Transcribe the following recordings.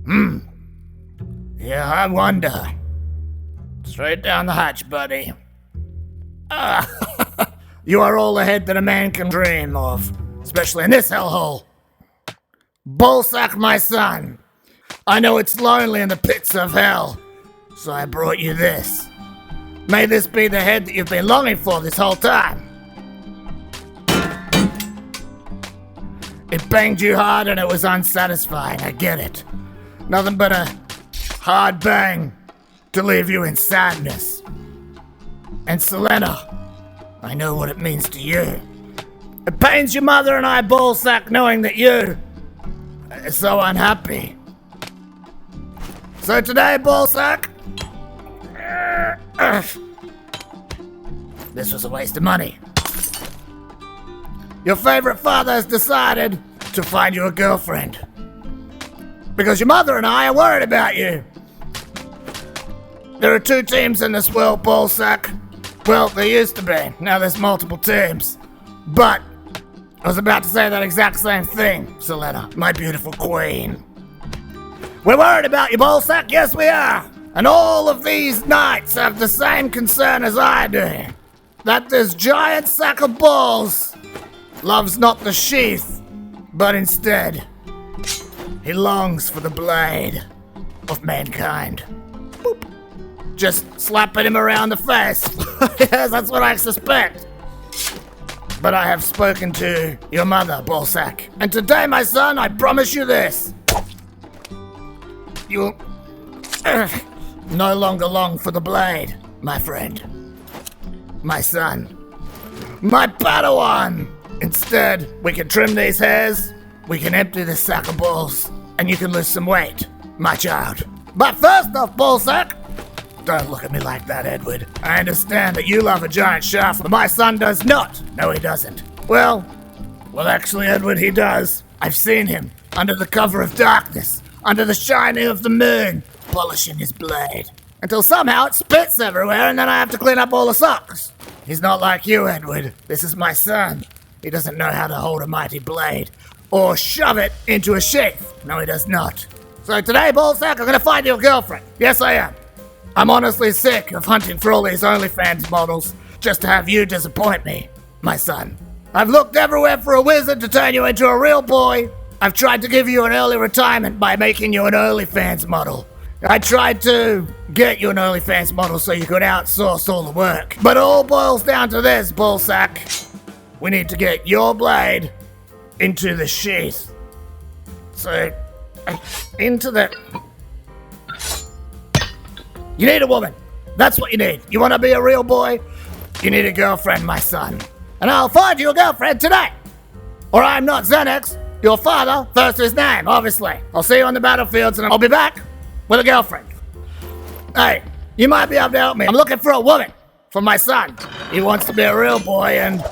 Yeah, I wonder. Straight down the hatch, buddy. You are all the head that a man can dream of, especially in this hellhole. Balsaq My Son. I know it's lonely in the pits of hell, so I brought you this. May this be the head that you've been longing for this whole time. It banged you hard and it was unsatisfying, I get it. Nothing but a hard bang to leave you in sadness. And Selena, I know what it means to you. It pains your mother and I, Balsaq, knowing that you are so unhappy. So today, Balsaq, this was a waste of money. Your favorite father has decided to find you a girlfriend. Because your mother and I are worried about you. There are 2 teams in this world, Balsaq. Well, there used to be. Now there's multiple teams. But I was about to say that exact same thing, Selena, my beautiful queen. We're worried about you, Balsaq. Yes, we are. And all of these knights have the same concern as I do. That this giant sack of balls loves not the sheath, but instead, he longs for the blade of mankind. Boop. Just slapping him around the face. Yes, that's what I suspect. But I have spoken to your mother, Balsaq. And today, my son, I promise you this. You'll no longer long for the blade, my friend. My son. My Padawan. Instead, we can trim these hairs, we can empty this sack of balls, and you can lose some weight, my child. But first off, Balsaq, don't look at me like that, Edward. I understand that you love a giant shaft, but my son does not. No, he doesn't. Well, actually, Edward, he does. I've seen him, under the cover of darkness, under the shining of the moon, polishing his blade. Until somehow it spits everywhere, and then I have to clean up all the socks. He's not like you, Edward. This is my son. He doesn't know how to hold a mighty blade, or shove it into a sheath. No, he does not. So today, Balsaq, I'm gonna find you a girlfriend. Yes, I am. I'm honestly sick of hunting for all these OnlyFans models just to have you disappoint me, my son. I've looked everywhere for a wizard to turn you into a real boy. I've tried to give you an early retirement by making you an OnlyFans model. I tried to get you an OnlyFans model so you could outsource all the work. But it all boils down to this, Balsaq. We need to get your blade into the sheath. So, into the... You need a woman. That's what you need. You want to be a real boy? You need a girlfriend, my son. And I'll find you a girlfriend today. Or I'm not Xanax, your father, first his name, obviously. I'll see you on the battlefields and I'll be back with a girlfriend. Hey, you might be able to help me. I'm looking for a woman for my son. He wants to be a real boy and...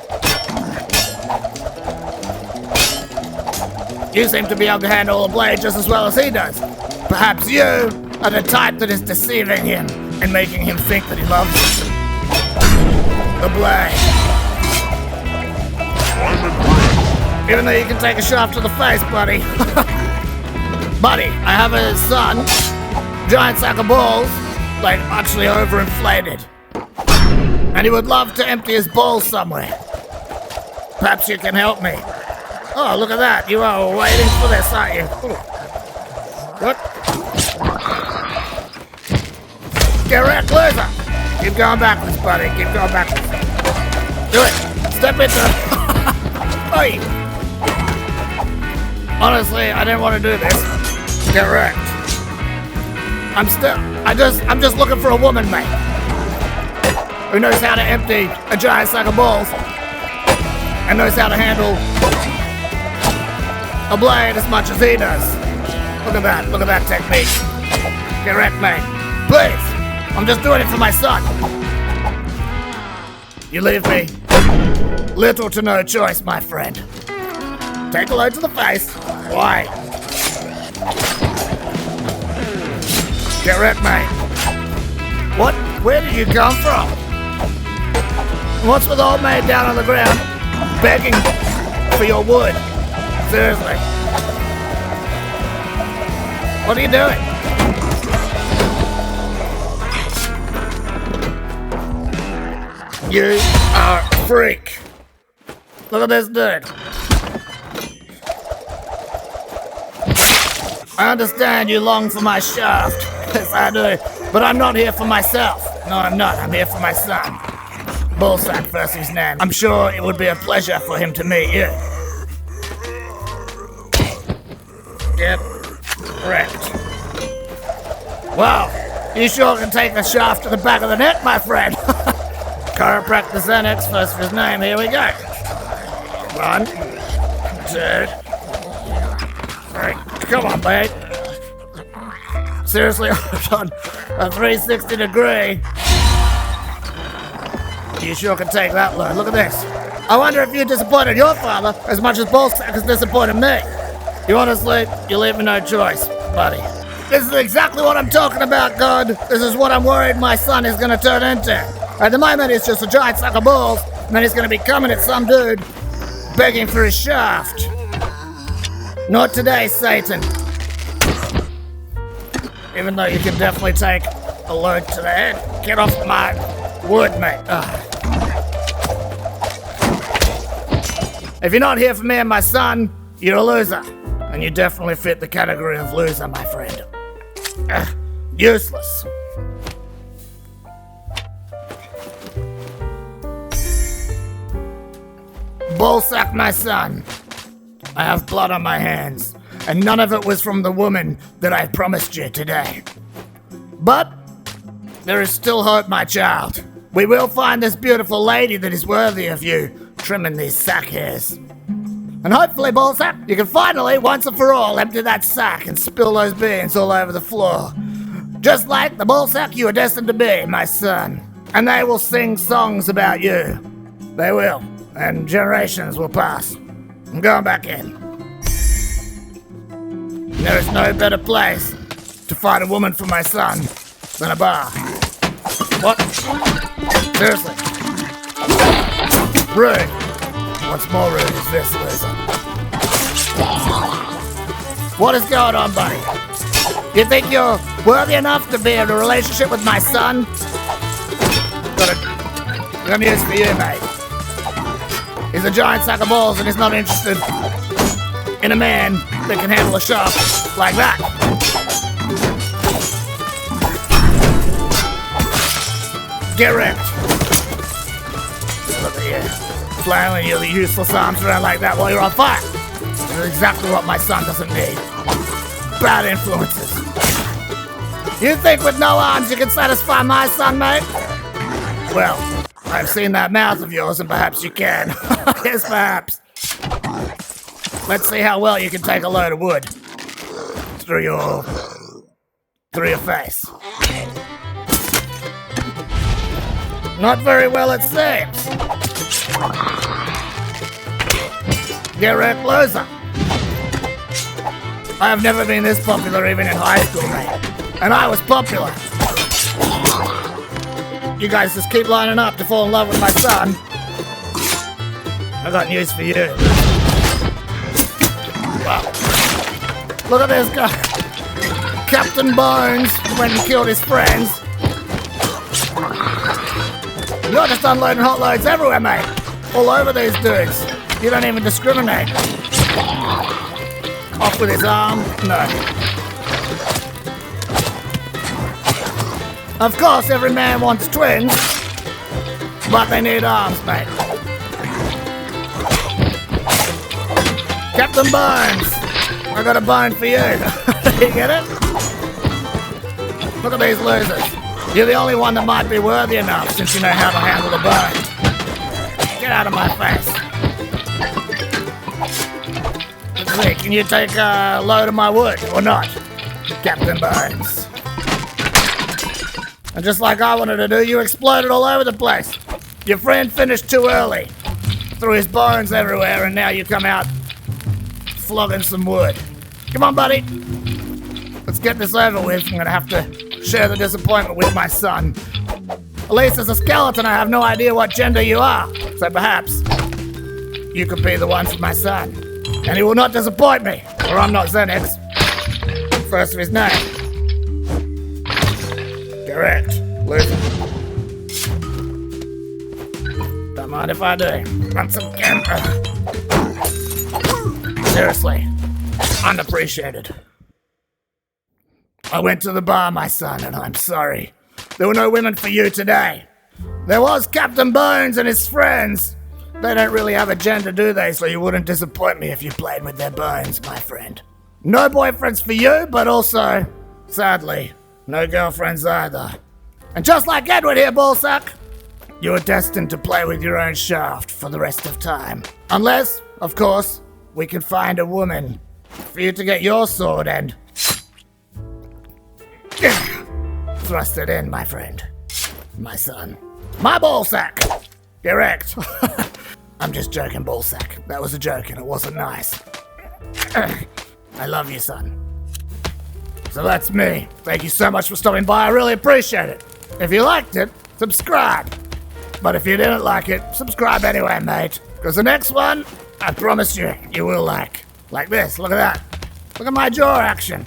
You seem to be able to handle a blade just as well as he does. Perhaps you are the type that is deceiving him and making him think that he loves the blade. Even though you can take a shaft to the face, buddy. Buddy, I have a son, giant sack of balls, like actually overinflated. And he would love to empty his balls somewhere. Perhaps you can help me. Oh, look at that. You are waiting for this, aren't you? What? Get wrecked, loser. Keep going backwards, buddy. Keep going backwards. Do it. Step into it. Oi. Honestly, I didn't want to do this. Get wrecked. I'm just looking for a woman, mate. Who knows how to empty a giant sack of balls and knows how to handle a blade as much as he does. Look at that technique. Get wrecked, mate. Please, I'm just doing it for my son. You leave me little to no choice, my friend. Take a load to the face. Why? Get wrecked, mate. What? Where did you come from? What's with old mate down on the ground, begging for your wood? Seriously. What are you doing? You are a freak. Look at this dude. I understand you long for my shaft. Yes, I do. But I'm not here for myself. No, I'm not. I'm here for my son. Balsaq first his name. I'm sure it would be a pleasure for him to meet you. Get wrecked. Wow, you sure can take a shaft to the back of the neck, my friend. Chiropractor Xanax first his name. Here we go. 1, 2, 3. Come on, mate. Seriously, on a 360 degree. You sure can take that load. Look at this. I wonder if you disappointed your father as much as Balsaq has disappointed me. You honestly, you leave me no choice, buddy. This is exactly what I'm talking about, God. This is what I'm worried my son is going to turn into. At the moment, he's just a giant sack of balls, and then he's going to be coming at some dude begging for his shaft. Not today, Satan. Even though you can definitely take a load to the head. Get off my wood, mate. If you're not here for me and my son, you're a loser. And you definitely fit the category of loser, my friend. Useless. Balsaq, my son. I have blood on my hands, and none of it was from the woman that I promised you today. But there is still hope, my child. We will find this beautiful lady that is worthy of you, trimming these sack hairs. And hopefully, Balsaq, you can finally, once and for all, empty that sack and spill those beans all over the floor. Just like the Balsaq you are destined to be, my son. And they will sing songs about you. They will, and generations will pass. I'm going back in. There is no better place to find a woman for my son than a bar. What? Seriously? Rude. What's more rude is this, loser. What is going on, buddy? You think you're worthy enough to be in a relationship with my son? Got news for you, mate. He's a giant sack of balls and he's not interested in a man that can handle a shaft like that. Get wrecked. Look at you. Flailing your useless arms around like that while you're on fire. This is exactly what my son doesn't need. Bad influences. You think with no arms you can satisfy my son, mate? Well, I've seen that mouth of yours and perhaps you can. Yes, perhaps. Let's see how well you can take a load of wood through your face. Not very well, it seems. Get wrecked, loser. I have never been this popular even in high school, mate. And I was popular. You guys just keep lining up to fall in love with my son. I got news for you. Wow. Look at this guy. Captain Bones when he killed his friends. You're just unloading hot loads everywhere, mate. All over these dudes. You don't even discriminate. Off with his arm? No. Of course, every man wants twins, but they need arms, mate. Captain Bones, I got a bone for you. You get it? Look at these losers. You're the only one that might be worthy enough since you know how to handle the bone. Get out of my face. Let's see, can you take a load of my wood or not, Captain Bones? And just like I wanted to do, you exploded all over the place. Your friend finished too early. Threw his bones everywhere, and now you come out flogging some wood. Come on, buddy. Let's get this over with. I'm gonna have to share the disappointment with my son. At least as a skeleton, I have no idea what gender you are. So perhaps you could be the one for my son. And he will not disappoint me, or I'm not Xanax. first of his name? Correct. Loser. Don't mind if I do. Want some camera? Seriously. Unappreciated. I went to the bar, my son, and I'm sorry. There were no women for you today. There was Captain Bones and his friends. They don't really have a gender, do they? So you wouldn't disappoint me if you played with their bones, my friend. No boyfriends for you, but also, sadly, no girlfriends either. And just like Edward here, Balsaq, you're destined to play with your own shaft for the rest of time. Unless, of course, we can find a woman for you to get your sword and thrust it in, my friend. My son. My Balsaq! Correct. I'm just joking, Balsaq. That was a joke and it wasn't nice. I love you, son. So that's me. Thank you so much for stopping by. I really appreciate it. If you liked it, subscribe. But if you didn't like it, subscribe anyway, mate. Because the next one, I promise you, you will like. Like this, look at that. Look at my jaw action.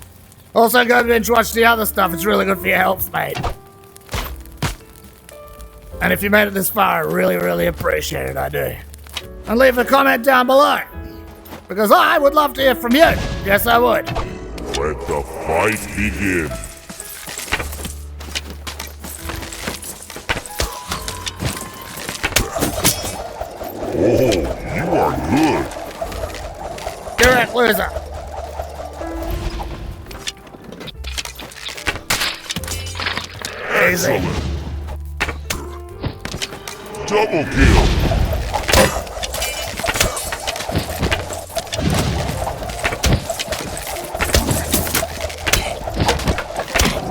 Also go binge watch the other stuff, it's really good for your health, mate. And if you made it this far, I really, really appreciate it, I do. And leave a comment down below. Because I would love to hear from you. Yes, I would. Let the fight begin. Oh, you are good. Correct, loser. Easy. Excellent. Double kill.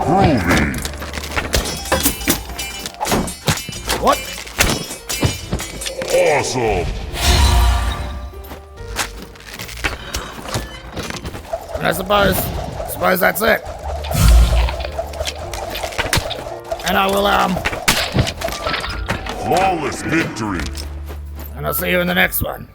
Groovy. What? Awesome. And I suppose that's it. And I will, Flawless victory. and I'll see you in the next one.